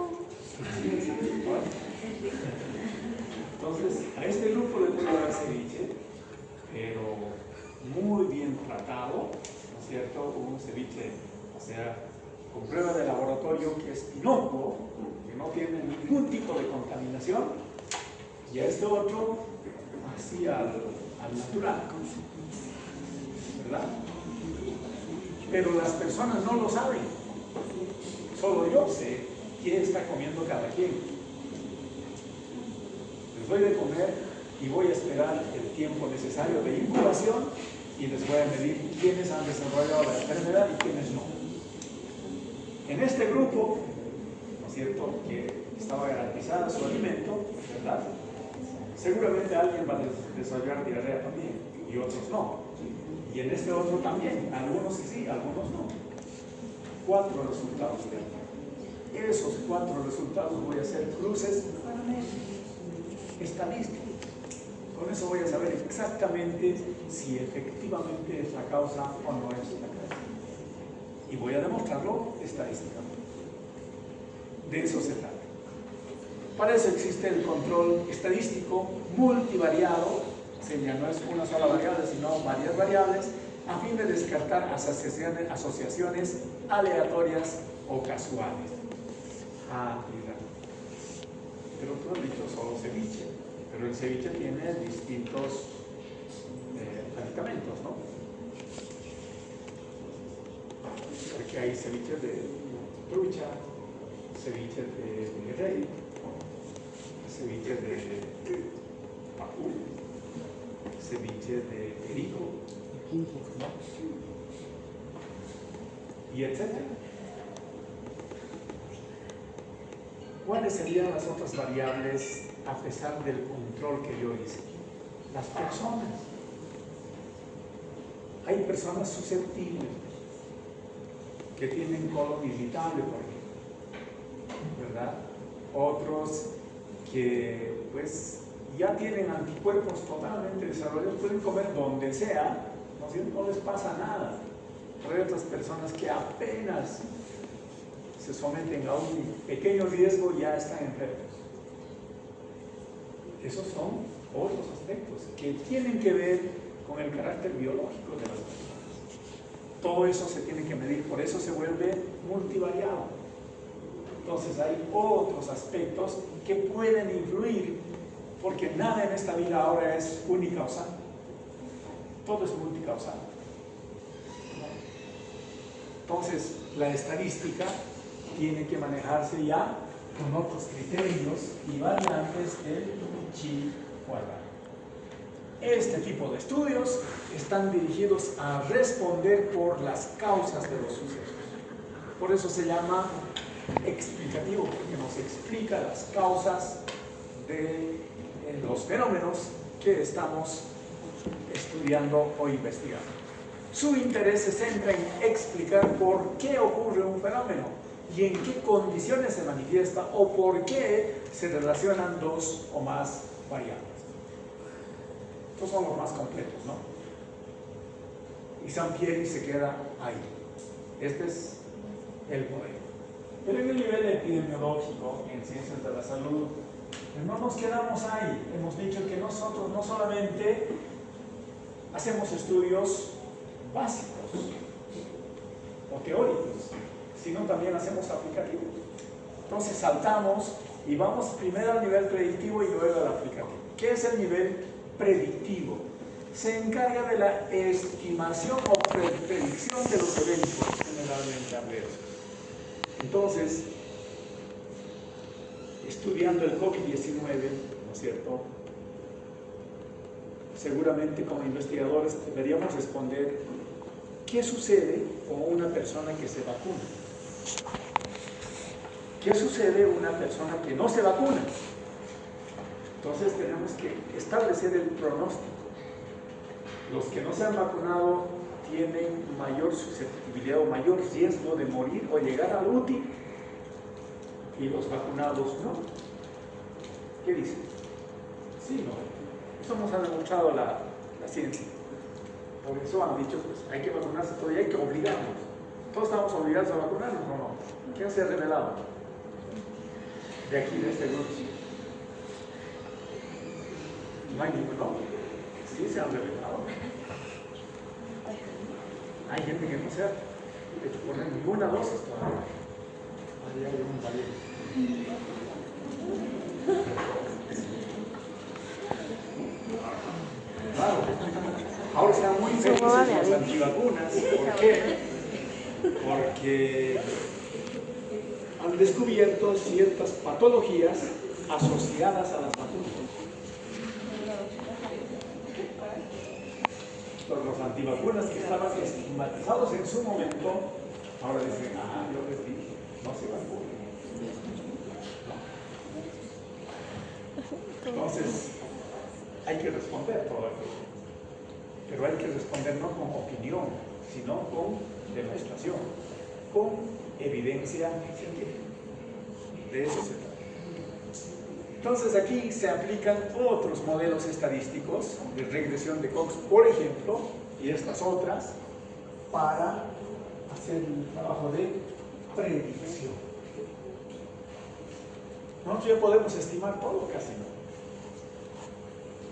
Entonces, a este grupo le puedo dar ceviche, pero muy bien tratado, ¿no es cierto? Un ceviche, o sea, con prueba de laboratorio que es inocuo, que no tiene ningún tipo de contaminación, y a este otro, así al natural, ¿verdad? Pero las personas no lo saben, solo yo sé qué está comiendo cada quien. Les doy de comer y voy a esperar el tiempo necesario de incubación y les voy a medir quiénes han desarrollado la enfermedad y quiénes no. En este grupo, ¿no es cierto?, que estaba garantizada su alimento, ¿verdad? Seguramente alguien va a desarrollar diarrea también y otros no. Y en este otro también, algunos sí, algunos no. 4 resultados tengo. Esos 4 resultados voy a hacer cruces estadísticos. Con eso voy a saber exactamente si efectivamente es la causa o no es la causa. Y voy a demostrarlo estadísticamente. De eso se trata. Para eso existe el control estadístico multivariado, o sea, ya no es una sola variable, sino varias variables, a fin de descartar asociaciones aleatorias o casuales. Mira. Pero tú has dicho solo ceviche, pero el ceviche tiene distintos medicamentos, ¿no? Porque hay ceviche de trucha, ceviche de rey, ceviche de pacú, ceviche de perico, ¿no? Y etcétera. ¿Cuáles serían las otras variables a pesar del control que yo hice? Las personas. Hay personas susceptibles que tienen colon irritable, por ejemplo, ¿verdad? Otros que pues ya tienen anticuerpos totalmente desarrollados, pueden comer donde sea, no les pasa nada. Pero hay otras personas que apenas se someten a un pequeño riesgo y ya están enfermos. Esos son otros aspectos que tienen que ver con el carácter biológico de las personas. Todo eso se tiene que medir, por eso se vuelve multivariado. Entonces hay otros aspectos que pueden influir, porque nada en esta vida ahora es unicausal. Todo es multicausal. Entonces la estadística tiene que manejarse ya con otros criterios y variantes del chi cuadrado. Este tipo de estudios están dirigidos a responder por las causas de los sucesos. Por eso se llama explicativo, porque nos explica las causas de los fenómenos que estamos estudiando o investigando. Su interés se centra en explicar por qué ocurre un fenómeno y en qué condiciones se manifiesta o por qué se relacionan dos o más variables. Estos son los más completos, ¿no? Y Sampieri se queda ahí. Este es el modelo. Pero en el nivel epidemiológico, en ciencias de la salud, no nos quedamos ahí. Hemos dicho que nosotros no solamente hacemos estudios básicos o teóricos, sino también hacemos aplicativos. Entonces saltamos y vamos primero al nivel predictivo y luego al aplicativo. ¿Qué es el nivel predictivo? Se encarga de la estimación o predicción de los eventos generalmente adversos. Entonces, estudiando el COVID-19, ¿no es cierto? Seguramente como investigadores deberíamos responder ¿qué sucede con una persona que se vacuna? ¿Qué sucede con una persona que no se vacuna? Entonces tenemos que establecer el pronóstico. Los que no se han vacunado tienen mayor susceptibilidad o mayor riesgo de morir o llegar al UTI y los vacunados no. ¿Qué dicen? Sí, no. Eso nos ha demostrado la ciencia. Por eso han dicho, pues hay que vacunarse todavía, hay que obligarnos. ¿Todos estamos obligados a vacunarnos o no? ¿Quién se ha revelado? De aquí, de este grupo. No hay ninguno. Sí, se han revelado. Hay gente que no se ha hecho poner ninguna dosis todavía. Ahí hay un valiente. Claro. Ahora están muy felices los antivacunas. ¿Por qué? Porque han descubierto ciertas patologías asociadas a las vacunas. Pero los antivacunas que estaban estigmatizados en su momento, ahora dicen, yo les dije, no se vacunen. Entonces, hay que responder todo esto. Pero hay que responder no con opinión, sino con demostración, con evidencia científica. De eso se trata. Entonces aquí se aplican otros modelos estadísticos de regresión de Cox, por ejemplo, y estas otras, para hacer el trabajo de predicción. Nosotros ya podemos estimar todo casi, ¿no?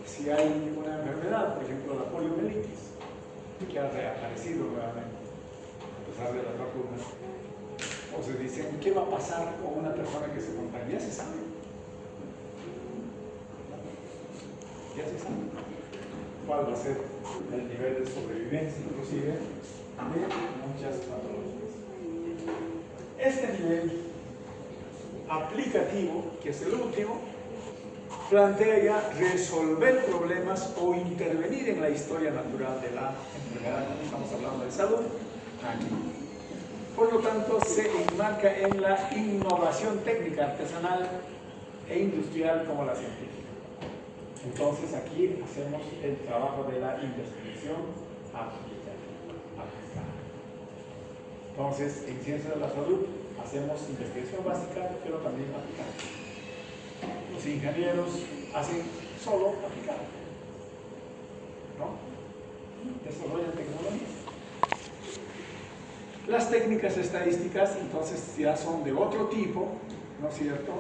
Si hay una enfermedad, por ejemplo la poliomielitis, que ha reaparecido nuevamente a pesar de las vacunas, o se dicen, ¿qué va a pasar con una persona que se contagia? Ya se sabe. Ya se sabe cuál va a ser el nivel de sobrevivencia, inclusive, de muchas patologías. Este nivel aplicativo, que es el último, plantea ya resolver problemas o intervenir en la historia natural de la enfermedad. Estamos hablando de salud aquí. Por lo tanto, se enmarca en la innovación técnica, artesanal e industrial como la científica. Entonces aquí hacemos el trabajo de la investigación aplicada. Entonces, en ciencia de la salud hacemos investigación básica, pero también aplicada. Los ingenieros hacen solo aplicado, ¿no? Desarrollan tecnologías. Las técnicas estadísticas entonces ya son de otro tipo, ¿no es cierto?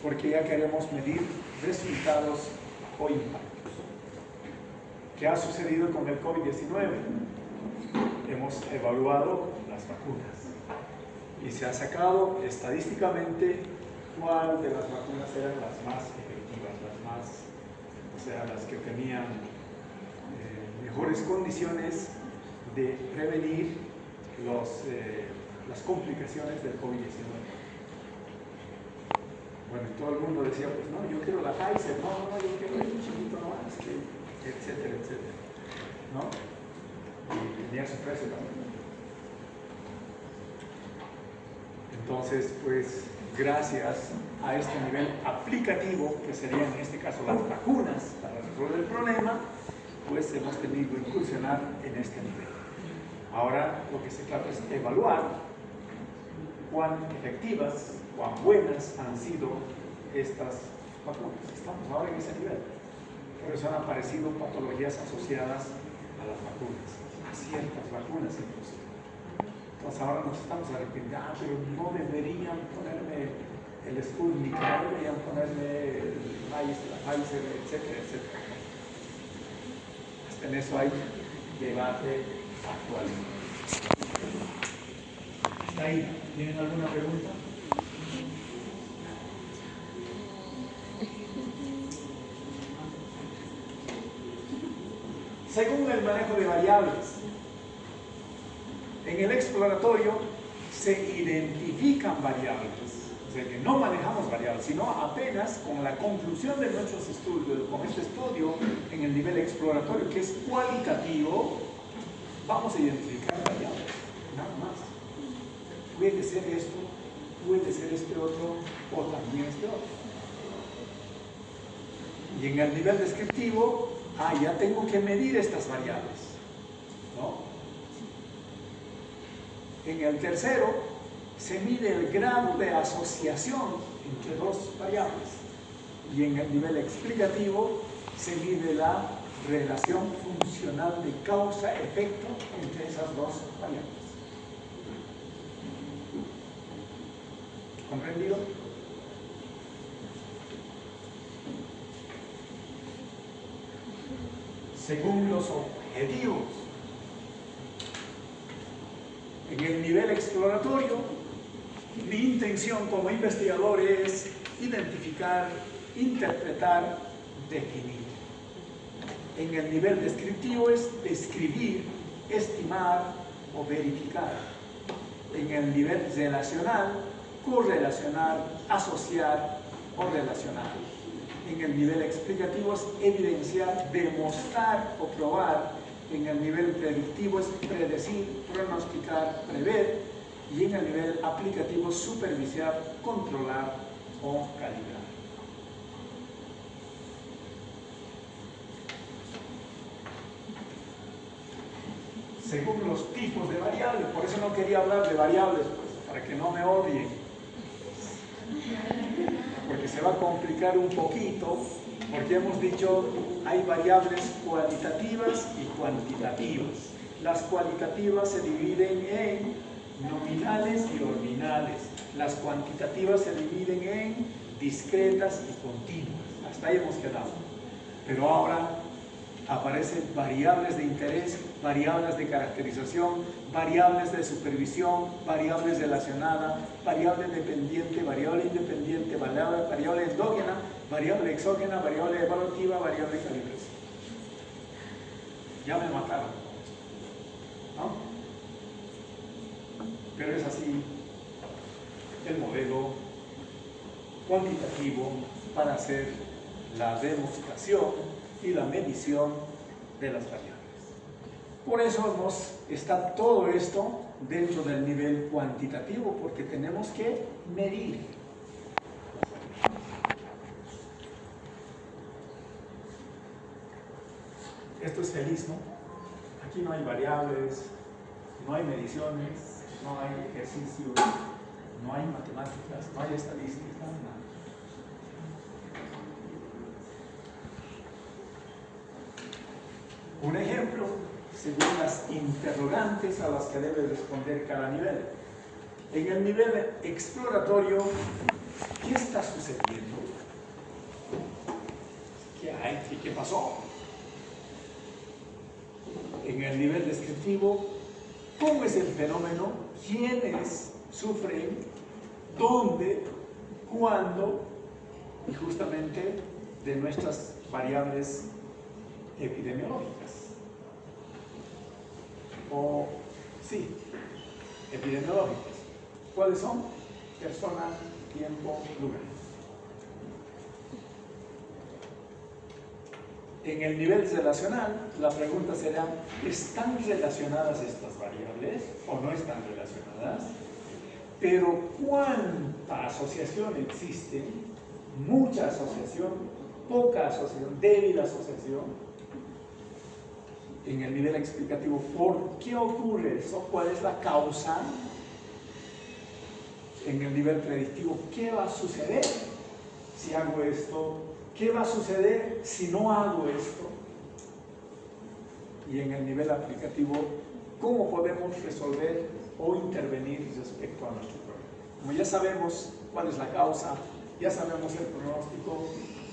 Porque ya queremos medir resultados o impactos. ¿Qué ha sucedido con el COVID-19? Hemos evaluado las vacunas y se ha sacado estadísticamente cuál de las vacunas eran las más efectivas, las que tenían mejores condiciones de prevenir las complicaciones del COVID-19. Bueno, y todo el mundo decía, pues no, yo quiero la Pfizer, no, yo quiero el chiquito nomás, etcétera, etcétera, ¿no? Y tenía su precio también. Entonces, pues, gracias a este nivel aplicativo, que sería en este caso las vacunas para resolver el problema, pues hemos tenido que incursionar en este nivel. Ahora lo que se trata es evaluar cuán efectivas, cuán buenas han sido estas vacunas. Estamos ahora en ese nivel. Por eso han aparecido patologías asociadas a las vacunas, a ciertas vacunas inclusive. Entonces ahora nos estamos arrepintiendo, pero no deberían ponerme el Sputnik, no deberían ponerme el Pfizer, etcétera, etcétera. Hasta en eso hay debate actual. Hasta ahí. ¿Tienen alguna pregunta? Según el manejo de variables, en el exploratorio se identifican variables, o sea que no manejamos variables, sino apenas con la conclusión de nuestros estudios, con este estudio en el nivel exploratorio, que es cualitativo, vamos a identificar variables, nada más. Puede ser esto, puede ser este otro, o también este otro. Y en el nivel descriptivo, ya tengo que medir estas variables, ¿no? En el tercero, se mide el grado de asociación entre dos variables. Y en el nivel explicativo, se mide la relación funcional de causa-efecto entre esas dos variables. ¿Comprendido? Según los objetivos. En el nivel exploratorio, mi intención como investigador es identificar, interpretar, definir. En el nivel descriptivo es describir, estimar o verificar. En el nivel relacional, correlacionar, asociar o relacionar. En el nivel explicativo es evidenciar, demostrar o probar. En el nivel predictivo es predecir, pronosticar, prever. Y en el nivel aplicativo, supervisar, controlar o calibrar. Según los tipos de variables, por eso no quería hablar de variables, pues, para que no me odien, porque se va a complicar un poquito, porque hemos dicho hay variables cualitativas y cuantitativas. Las cualitativas se dividen en nominales y ordinales. Las cuantitativas se dividen en discretas y continuas. Hasta ahí hemos quedado. Pero ahora aparecen variables de interés, variables de caracterización, variables de supervisión, variables relacionadas, variable dependiente, variable independiente, variable endógena, variable exógena, variable evaluativa, variable calibración. Ya me mataron, ¿no? Pero es así el modelo cuantitativo para hacer la demostración y la medición de las variables. Por eso está todo esto dentro del nivel cuantitativo, porque tenemos que medir. Esto es feliz, ¿no? Aquí no hay variables, no hay mediciones, no hay ejercicios, no hay matemáticas, no hay estadística, nada. Un ejemplo, según las interrogantes a las que debe responder cada nivel. En el nivel exploratorio, ¿qué está sucediendo? ¿Qué hay? ¿Qué pasó? En el nivel descriptivo, ¿cómo es el fenómeno? ¿Quiénes sufren? ¿Dónde? ¿Cuándo? Y justamente de nuestras variables epidemiológicas. Sí, epidemiológicas. ¿Cuáles son? Persona, tiempo, lugar. En el nivel relacional, la pregunta será, ¿están relacionadas estas variables o no están relacionadas? Pero ¿cuánta asociación existe? ¿Mucha asociación? ¿Poca asociación? ¿Débil asociación? En el nivel explicativo, ¿por qué ocurre eso? ¿Cuál es la causa? En el nivel predictivo, ¿qué va a suceder si hago esto? ¿Qué va a suceder si no hago esto? Y en el nivel aplicativo, ¿cómo podemos resolver o intervenir respecto a nuestro problema? Como ya sabemos cuál es la causa, ya sabemos el pronóstico,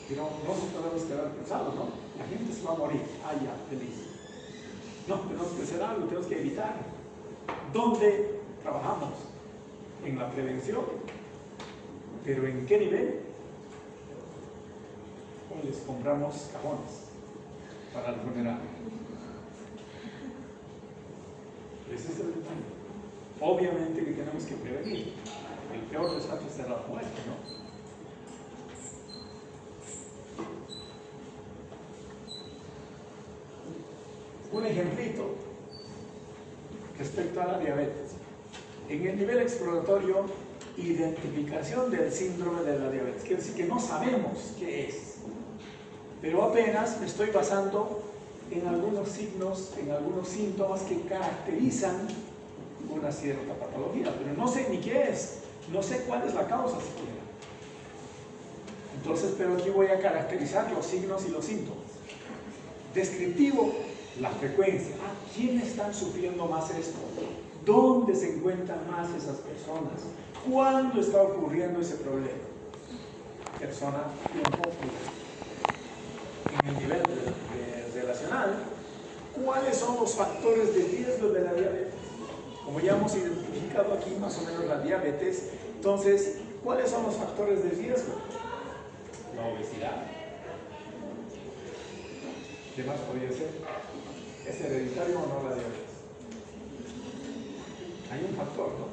pero no nos podemos quedar cruzados, ¿no? La gente se va a morir. Ah, ya, feliz. No, tenemos que hacer algo, tenemos que evitar. ¿Dónde trabajamos? En la prevención. ¿Pero en qué nivel? O les compramos cajones para el funeral. Ese es el detalle. Obviamente que tenemos que prevenir. El peor desastre será la muerte, ¿no? Un ejemplito respecto a la diabetes. En el nivel exploratorio, identificación del síndrome de la diabetes. Quiere decir que no sabemos qué es, pero apenas me estoy basando en algunos signos, en algunos síntomas que caracterizan una cierta patología, pero no sé ni qué es, no sé cuál es la causa siquiera. Entonces, pero aquí voy a caracterizar los signos y los síntomas. Descriptivo, la frecuencia. ¿Quiénes están sufriendo más esto? ¿Dónde se encuentran más esas personas? ¿Cuándo está ocurriendo ese problema? Persona, tiempo, lugar. En el nivel relacional, ¿cuáles son los factores de riesgo de la diabetes? Como ya hemos identificado aquí más o menos la diabetes, entonces, ¿cuáles son los factores de riesgo? La obesidad. ¿Qué más podría ser? ¿Es hereditario o no la diabetes? Hay un factor, ¿no?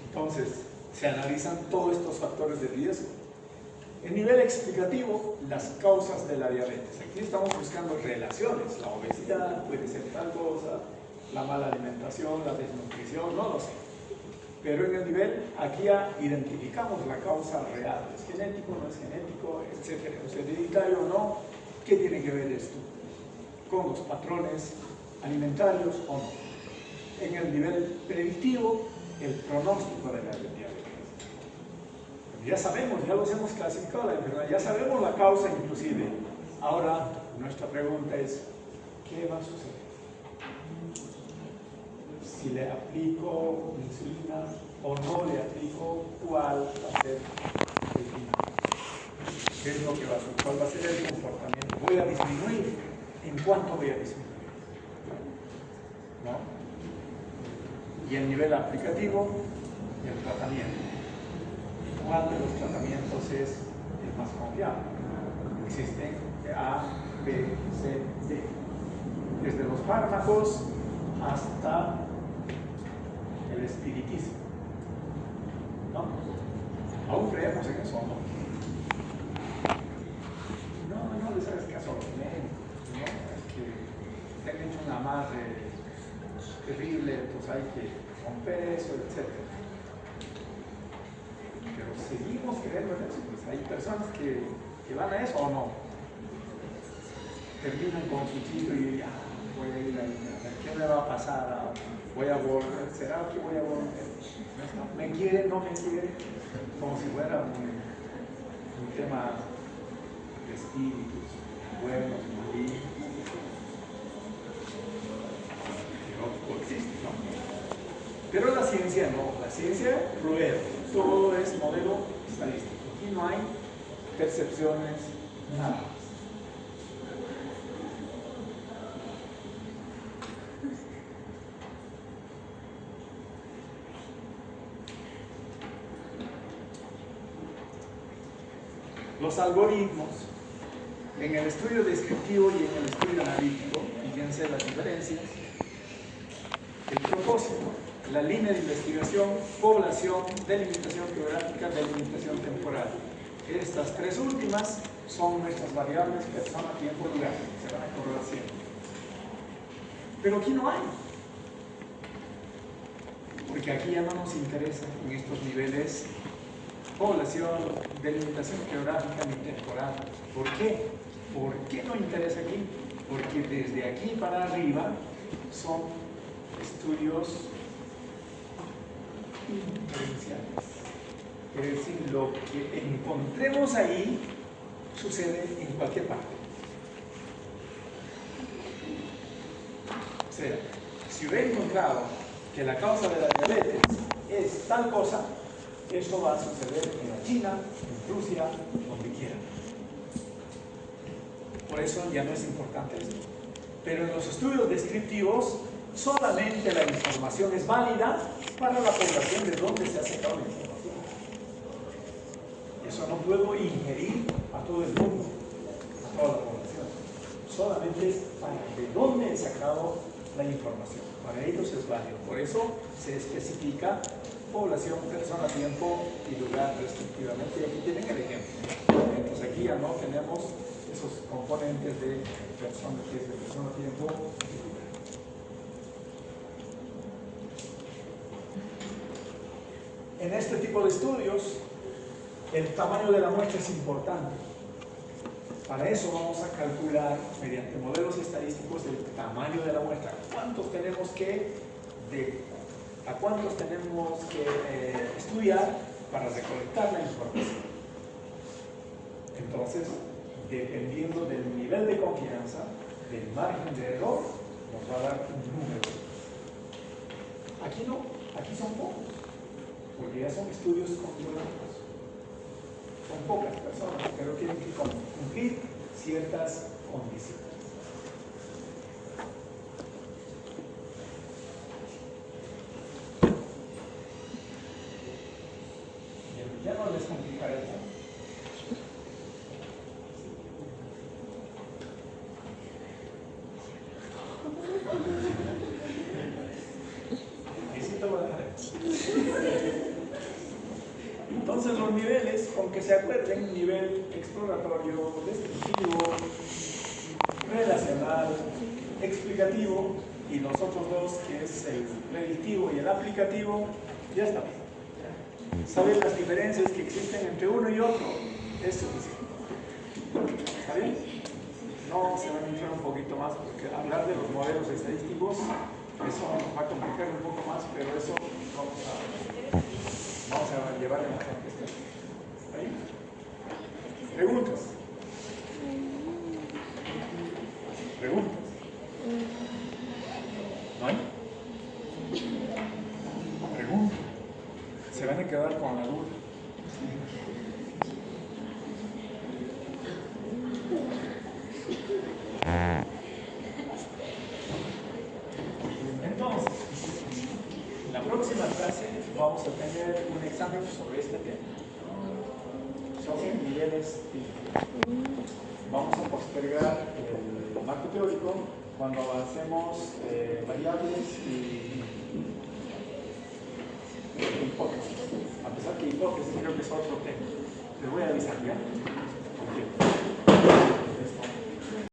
Entonces, se analizan todos estos factores de riesgo. En nivel explicativo, las causas de la diabetes. Aquí estamos buscando relaciones. La obesidad puede ser tal cosa, la mala alimentación, la desnutrición, no lo sé. Pero en el nivel, aquí ya identificamos la causa real. ¿Es genético, no es genético, etcétera? ¿Es hereditario o no? ¿Qué tiene que ver esto con los patrones alimentarios o no? En el nivel predictivo, el pronóstico de la diabetes. Ya sabemos, ya los hemos clasificado la enfermedad, ya sabemos la causa inclusive. Ahora, nuestra pregunta es, ¿qué va a suceder? Si le aplico insulina o no le aplico, ¿cuál va a ser el final? ¿Qué es lo que va a hacer? ¿Cuál va a ser el comportamiento? ¿Voy a disminuir? ¿En cuánto voy a disminuir? ¿No? Y el nivel aplicativo, el tratamiento. ¿Cuál de los tratamientos es el más confiable? Existen A, B, C, D. Desde los fármacos hasta el espiritismo. ¿No? Aún creemos en eso, ¿no? pues hay que romper eso, etc. Pero seguimos creyendo en eso, pues hay personas que van a eso o no. Terminan con su chito y ya, voy a ir ahí, ¿qué me va a pasar? Voy a volver, ¿será que voy a volver? ¿Me quiere, no me quiere? Como si fuera un tema de espíritus, buenos, malignos. Que existe, ¿no? Pero la ciencia no, la ciencia prueba, todo es modelo estadístico. Aquí no hay percepciones, nada. Los algoritmos, en el estudio descriptivo y en el estudio analítico, fíjense las diferencias, el propósito, la línea de investigación, población, delimitación geográfica, delimitación temporal. Estas tres últimas son nuestras variables persona, tiempo, lugar, se van a acordar siempre. Pero aquí no hay, porque aquí ya no nos interesa en estos niveles población, delimitación geográfica ni temporal. ¿Por qué? ¿Por qué no interesa aquí? Porque desde aquí para arriba son estudios inferenciales. Es decir, lo que encontremos ahí sucede en cualquier parte. O sea, si hubiera encontrado que la causa de la diabetes es tal cosa, eso va a suceder en la China, en Rusia, donde quiera. Por eso ya no es importante esto. Pero en los estudios descriptivos, solamente la información es válida para la población de donde se ha sacado la información. Eso no puedo ingerir a todo el mundo, a toda la población. Solamente es para de dónde he sacado la información. Para ellos es válido. Por eso se especifica población, persona, tiempo y lugar respectivamente. Y aquí tienen el ejemplo. Entonces aquí ya no tenemos esos componentes de persona, tiempo y lugar. En este tipo de estudios, el tamaño de la muestra es importante. Para eso vamos a calcular mediante modelos estadísticos el tamaño de la muestra. ¿A cuántos tenemos que estudiar para recolectar la información? Entonces, dependiendo del nivel de confianza, del margen de error, nos va a dar un número. Aquí no, aquí son pocos, porque ya son estudios controlados. Son pocas personas, pero tienen que cumplir ciertas condiciones. Ya no les complicaré tanto. Entonces los niveles, con que se acuerden, nivel exploratorio, descriptivo, relacional, explicativo, y los otros dos, que es el predictivo y el aplicativo, ya está. Saber las diferencias que existen entre uno y otro es suficiente. ¿Está bien? No se van a entrar un poquito más, porque hablar de los modelos estadísticos, eso va a complicar un poco más, pero eso vamos a llevar en la gente. ¿Ahí? ¿Preguntas? ¿Preguntas? ¿No hay? Preguntas. Se van a quedar con la duda. Entonces, en la próxima clase vamos a tener un examen sobre este tema, sobre niveles típicos. Vamos a postergar el marco teórico cuando avancemos variables y hipótesis. A pesar que hipótesis creo que es otro tema. Les voy a avisar ya.